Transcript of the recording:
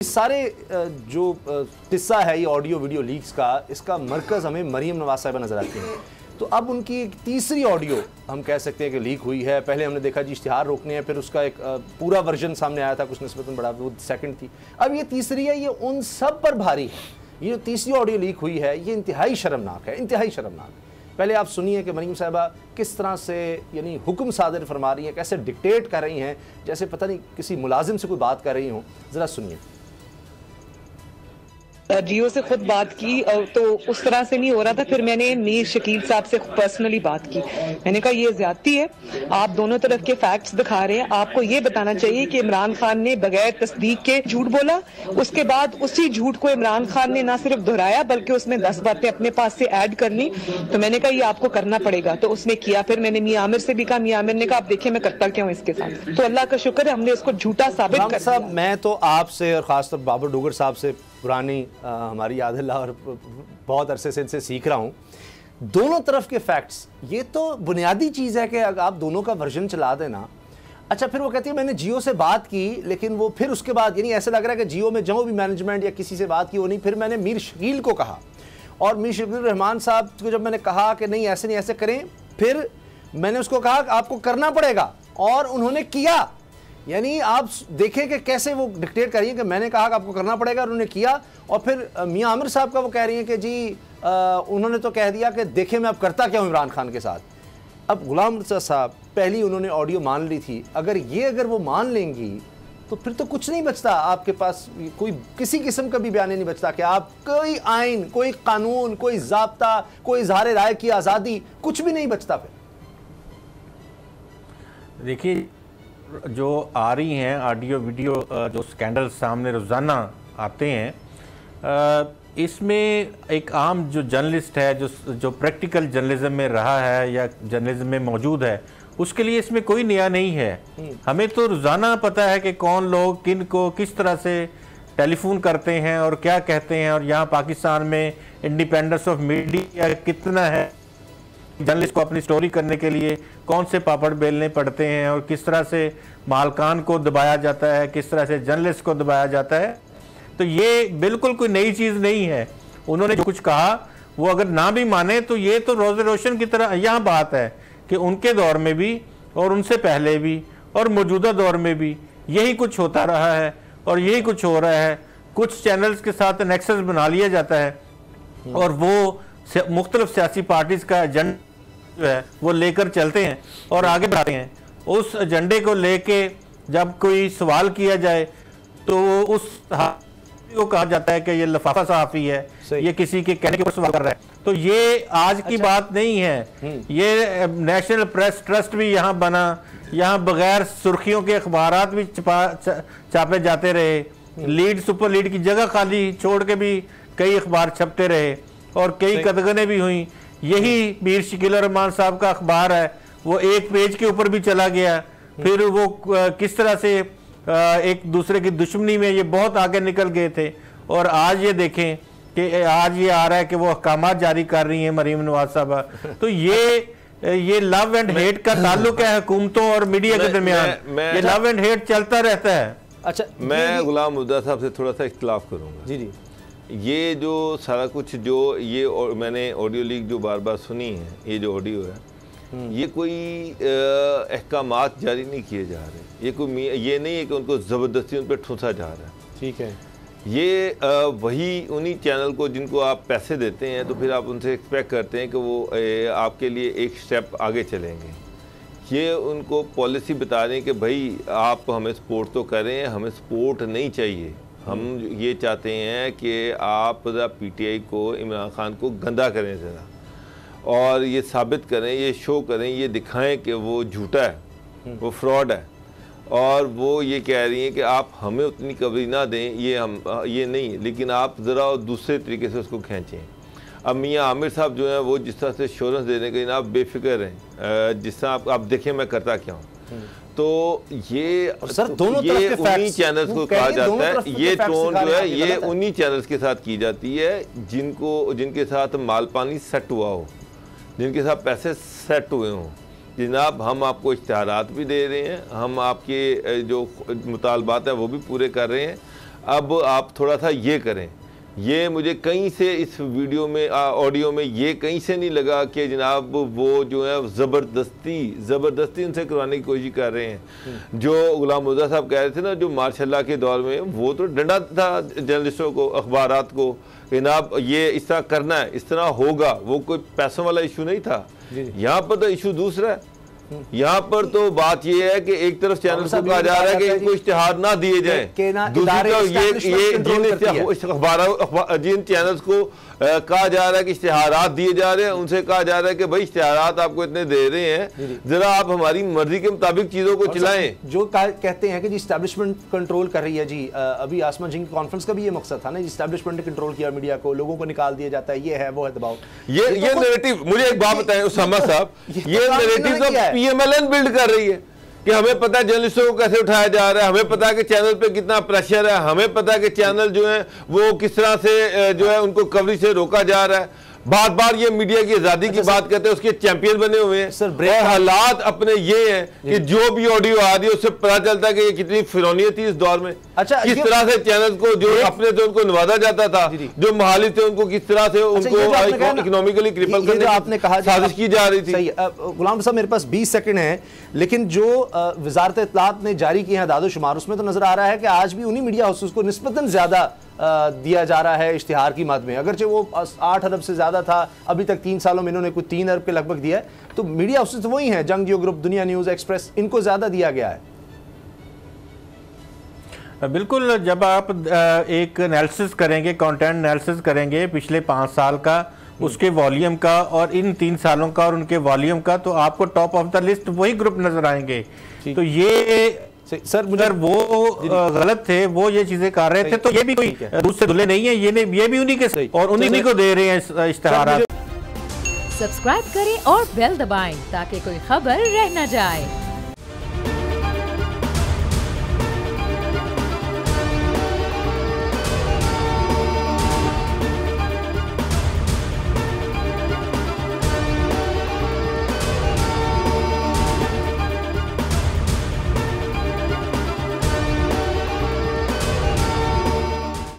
इस सारे जो किस्सा है ये ऑडियो वीडियो लीक्स का, इसका मरकज़ हमें मरीम नवाज साहिबा नज़र आती हैं। तो अब उनकी एक तीसरी ऑडियो हम कह सकते हैं कि लीक हुई है। पहले हमने देखा जी इश्तिहार रोकने हैं, फिर उसका एक पूरा वर्जन सामने आया था, कुछ निस्बतन बड़ा, वो सेकंड थी। अब ये तीसरी है, ये उन सब पर भारी है। ये जो तीसरी ऑडियो लीक हुई है ये इंतहाई शर्मनाक है, इंतहाई शर्मनाक। पहले आप सुनिए कि मरीम साहिबा किस तरह से यानी हुक्म सादर फरमा रही हैं, कैसे डिक्टेट कर रही हैं, जैसे पता नहीं किसी मुलाजिम से कोई बात कर रही हो। ज़रा सुनिए। जियो से खुद बात की तो उस तरह से नहीं हो रहा था। फिर मैंने मीर शकील साहब से पर्सनली बात की। मैंने कहा ये ज्यादती है, आप दोनों तरफ के फैक्ट्स दिखा रहे हैं। आपको ये बताना चाहिए कि इमरान खान ने बगैर तस्दीक के झूठ बोला, उसके बाद उसी झूठ को इमरान खान ने ना सिर्फ दोहराया बल्कि उसमें 10 बातें अपने पास से ऐड कर ली। तो मैंने कहा ये आपको करना पड़ेगा, तो उसने किया। फिर मैंने मियां आमिर से भी कहा, मियां आमिर ने कहा आप देखिए मैं करता क्या हूँ इसके साथ। तो अल्लाह का शुक्र है हमने उसको झूठा साबित कर दिया। मैं तो आपसे और खासतौर बाबर डोगर साहब से पुरानी हमारी याद-ए-अल्लाह और बहुत अरसे से इनसे सीख रहा हूँ। दोनों तरफ के फैक्ट्स, ये तो बुनियादी चीज़ है कि अगर आप दोनों का वर्जन चला देना। अच्छा, फिर वो कहती है मैंने जियो से बात की, लेकिन वो फिर उसके बाद यानी ऐसा लग रहा है कि जियो में जो भी मैनेजमेंट या किसी से बात की वो नहीं। फिर मैंने मीर शकील को कहा और मीर शकील रहमान साहब को जब मैंने कहा कि नहीं ऐसे नहीं ऐसे करें, फिर मैंने उसको कहा आपको करना पड़ेगा और उन्होंने किया। यानी आप देखें कि कैसे वो डिक्टेट कर रही है कि मैंने कहा कि आपको करना पड़ेगा और उन्होंने किया। और फिर मियां आमिर साहब का वो कह रही हैं कि जी उन्होंने तो कह दिया कि देखें मैं अब करता क्या हूँ इमरान खान के साथ। अब गुलाम रज़ा साहब पहली उन्होंने ऑडियो मान ली थी, अगर वो मान लेंगी तो फिर तो कुछ नहीं बचता आपके पास, कोई किसी किस्म का भी बयान नहीं बचता कि आप कोई आइन, कोई कानून, कोई ज़ाब्ता, कोई इज़हार राय की आज़ादी, कुछ भी नहीं बचता। फिर देखिए जो आ रही हैं ऑडियो वीडियो जो स्कैंडल सामने रोज़ाना आते हैं, इसमें एक आम जो जर्नलिस्ट है जो प्रैक्टिकल जर्नलिज्म में रहा है या जर्नलिज्म में मौजूद है, उसके लिए इसमें कोई नया नहीं है। हमें तो रोज़ाना पता है कि कौन लोग किन को किस तरह से टेलीफोन करते हैं और क्या कहते हैं, और यहाँ पाकिस्तान में इंडिपेंडेंस ऑफ मीडिया कितना है, जर्नलिस्ट को अपनी स्टोरी करने के लिए कौन से पापड़ बेलने पड़ते हैं और किस तरह से मालकान को दबाया जाता है, किस तरह से जर्नलिस्ट को दबाया जाता है। तो ये बिल्कुल कोई नई चीज़ नहीं है। उन्होंने जो कुछ कहा वो अगर ना भी माने तो ये तो रोज़े रोशन की तरह यहाँ बात है कि उनके दौर में भी और उनसे पहले भी और मौजूदा दौर में भी यही कुछ होता रहा है और यही कुछ हो रहा है। कुछ चैनल्स के साथ नेक्सस बना लिया जाता है और वो मुख्तलिफ सियासी पार्टीज़ का एजेंडा जो है वो लेकर चलते हैं और आगे बढ़ाते हैं। उस एजेंडे को लेके जब कोई सवाल किया जाए तो उस को कहा जाता है कि ये लफाफा सहाफ़ी है, ये किसी के कहने के ऊपर सवाल कर रहा है। तो ये आज की बात नहीं है। ये नेशनल प्रेस ट्रस्ट भी यहाँ बना, यहाँ बगैर सुर्खियों के अखबारात भी छापे जाते रहे, लीड सुपर लीड की जगह खाली छोड़ के भी कई अखबार छपते रहे और कई कदगने भी हुई। यही मीर शकील रहमान साहब का अखबार है, वो एक पेज के ऊपर भी चला गया। फिर वो किस तरह से एक दूसरे की दुश्मनी में ये बहुत आगे निकल गए थे और आज ये देखें कि आज ये आ रहा है कि वो अहकामात जारी कर रही हैं मरीम नवाज साहबा। तो ये लव एंड हेट का ताल्लुक है हुकूमतों और मीडिया के दरमियान। ये लव एंड हेट चलता रहता है। अच्छा, मैं गुलाम मुर्तज़ा साहब से थोड़ा सा इख्तिलाफ करूँगा। जी जी, ये जो सारा कुछ जो ये मैंने ऑडियो लीक जो बार बार सुनी है, ये जो ऑडियो है, ये कोई अहकामात जारी नहीं किए जा रहे। ये नहीं है कि उनको ज़बरदस्ती उन पर ठूंसा जा रहा है। ठीक है, ये वही उन्हीं चैनल को जिनको आप पैसे देते हैं तो फिर आप उनसे एक्सपेक्ट करते हैं कि वो आपके लिए एक स्टेप आगे चलेंगे। ये उनको पॉलिसी बता रहे हैं कि भाई आप हमें सपोर्ट तो करें, हमें सपोर्ट नहीं चाहिए। हम ये चाहते हैं कि आप ज़रा PTI को, इमरान खान को गंदा करें ज़रा, और ये साबित करें, ये शो करें, ये दिखाएं कि वो झूठा है, वो फ्रॉड है। और वो ये कह रही हैं कि आप हमें उतनी कवरेज ना दें, ये नहीं, लेकिन आप ज़रा दूसरे तरीके से उसको खींचें। अब मियां आमिर साहब जो हैं वो जिस तरह से एश्योरेंस देने के आप बेफिक्र हैं, जिस तरह आप देखें मैं करता क्या हूँ। तो ये सर दोनों ये उन्हीं चैनल्स को कहा जाता है, ये टोन जो है ये उन्हीं चैनल्स के साथ की जाती है जिनके साथ माल पानी सेट हुआ हो, जिनके साथ पैसे सेट हुए हों। जनाब हम आपको इश्तिहारात भी दे रहे हैं, हम आपके जो मुतालबात हैं वो भी पूरे कर रहे हैं। अब आप थोड़ा सा ये करें। ये मुझे कहीं से इस वीडियो में ऑडियो में ये कहीं से नहीं लगा कि जनाब वो जो है ज़बरदस्ती उनसे करवाने की कोशिश कर रहे हैं। जो गुलाम मुर्तज़ा साहब कह रहे थे ना, जो मार्शल के दौर में, वो तो डंडा था जर्नलिस्टों को, अखबारात को, कि जनाब ये इस तरह करना है, इस तरह होगा। वो कोई पैसों वाला इशू नहीं था। यहाँ पर तो इशू दूसरा है। यहाँ पर तो बात ये है कि एक तरफ चैनल को कहा जा रहा है कि इनको इश्तिहार ना दिए जाए, दूसरी तरफ ये जिन चैनल्स को कहा जा रहा है कि इश्तिहारात दिए जा रहे हैं, उनसे कहा जा रहा है कि भाई इश्तिहारात आपको इतने दे रहे हैं, जरा आप हमारी मर्जी के मुताबिक चीजों को चलाएं। जो कहते हैं कि जी इस्टेब्लिशमेंट कंट्रोल कर रही है जी, अभी आसमान सिंह की कॉन्फ्रेंस का भी ये मकसद था ना, इस्टेब्लिशमेंट ने कंट्रोल किया मीडिया को, लोगों को निकाल दिया जाता है, ये है वो है दबाव। ये नैरेटिव, मुझे एक बात बताएं उसामा साहब, ये नैरेटिव तो पीएमएलएन बिल्ड कर रही है कि हमें पता है जर्नलिस्टों को कैसे उठाया जा रहा है, हमें पता है कि चैनल पे कितना प्रेशर है, हमें पता है कि चैनल जो है वो किस तरह से जो है उनको कवरेज से रोका जा रहा है। बार बार ये मीडिया की आजादी की बात करते हैं, उसके चैंपियन बने हुए हैं सर। और हालात अपने ये हैं कि जो भी ऑडियो आ रही है उससे पता चलता है कि ये कितनी फिरौनियत थी इस दौर में। अच्छा, किस तरह से चैनल को जो अपने थे उनको नवाजा जाता था, जो महाली थे उनको किस तरह से उनको इकोनॉमिकली क्रिपल करने आपने कहा साजिश की जा रही थी। गुलाम साहब मेरे पास 20 सेकंड है, लेकिन जो वजारत इत्तलात ने जारी किए हैं दादोशुमार, उसमें तो नजर आ रहा है कि आज भी उन्हीं मीडिया हाउसेस को निस्बतन ज्यादा दिया जा रहा है इश्तिहार की मद में। अगरचे वो 8 अरब से ज्यादा था, अभी तक 3 सालों में इन्होंने कुछ 3 अरब के लगभग दिया है। तो मीडिया हाउसेस तो वही हैं, जंग जियो ग्रुप, दुनिया न्यूज, एक्सप्रेस, इनको ज्यादा दिया गया है। बिल्कुल, जब आप एक एनालिसिस करेंगे, कंटेंट एनालिसिस करेंगे पिछले 5 साल का, उसके वॉल्यूम का और इन 3 सालों का और उनके वॉल्यूम का, तो आपको टॉप ऑफ द लिस्ट वही ग्रुप नजर आएंगे। तो ये सर मुझे वो गलत थे, वो ये चीजें कर रहे थे, तो ये भी कोई दूध से धुले नहीं है, ये भी उन्हीं के और उन्हीं को दे रहे हैं इश्तिहार। सब्सक्राइब करें और बेल दबाएं ताकि कोई खबर रह न जाए।